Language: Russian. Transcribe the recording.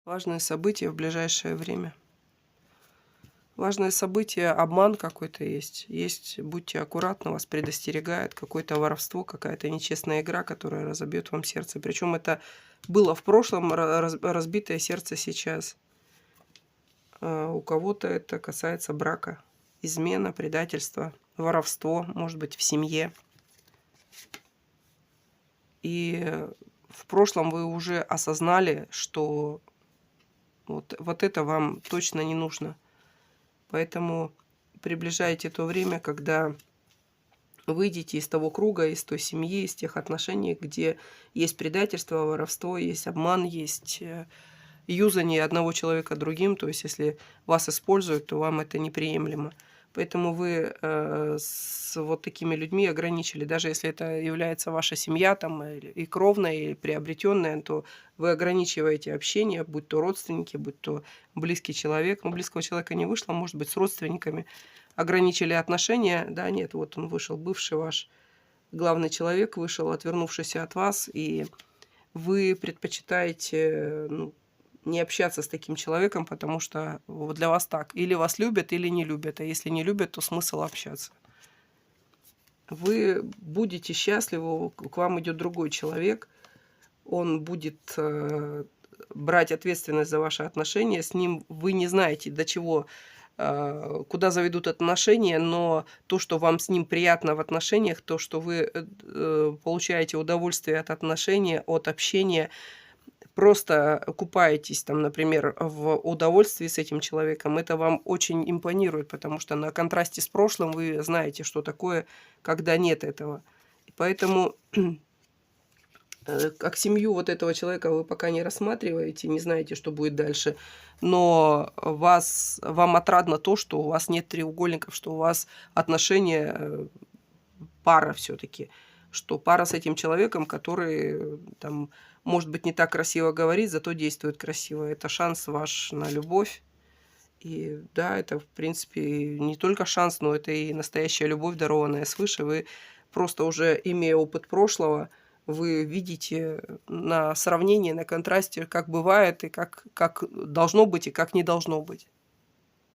Важные события в ближайшее время. Важное событие, обман какой-то есть. Есть, будьте аккуратны, вас предостерегает какое-то воровство, какая-то нечестная игра, которая разобьет вам сердце. Причем это было в прошлом, разбитое сердце сейчас. У кого-то это касается брака. Измена, предательство, воровство, может быть, в семье. И в прошлом вы уже осознали, что вот это вам точно не нужно. Поэтому приближайте то время, когда выйдете из того круга, из той семьи, из тех отношений, где есть предательство, воровство, есть обман, есть юзание одного человека другим. То есть, если вас используют, то вам это неприемлемо. Поэтому вы с вот такими людьми ограничили. Даже если это является ваша семья, там, и кровная, и приобретенная, то вы ограничиваете общение, будь то родственники, будь то близкий человек. Но близкого человека не вышло, может быть, с родственниками. Ограничили отношения. Да, нет, вот он вышел, бывший ваш главный человек вышел, отвернувшись от вас, и вы предпочитаете не общаться с таким человеком, потому что вот для вас так. Или вас любят, или не любят. А если не любят, то смысл общаться. Вы будете счастливы, к вам идет другой человек. Он будет брать ответственность за ваши отношения. С ним вы не знаете, до чего, куда заведут отношения, но то, что вам с ним приятно в отношениях, то, что вы получаете удовольствие от отношений, от общения, просто купаетесь там, например, в удовольствии с этим человеком, это вам очень импонирует, потому что на контрасте с прошлым вы знаете, что такое, когда нет этого. И поэтому как семью вот этого человека вы пока не рассматриваете, не знаете, что будет дальше, но вам отрадно то, что у вас нет треугольников, что у вас отношения пара все-таки, что пара с этим человеком, который там, может быть, не так красиво говорит, зато действует красиво. Это шанс ваш на любовь. И да, это, в принципе, не только шанс, но это и настоящая любовь, дарованная свыше. Вы просто уже, имея опыт прошлого, вы видите на сравнении, на контрасте, как бывает, и как должно быть, и как не должно быть.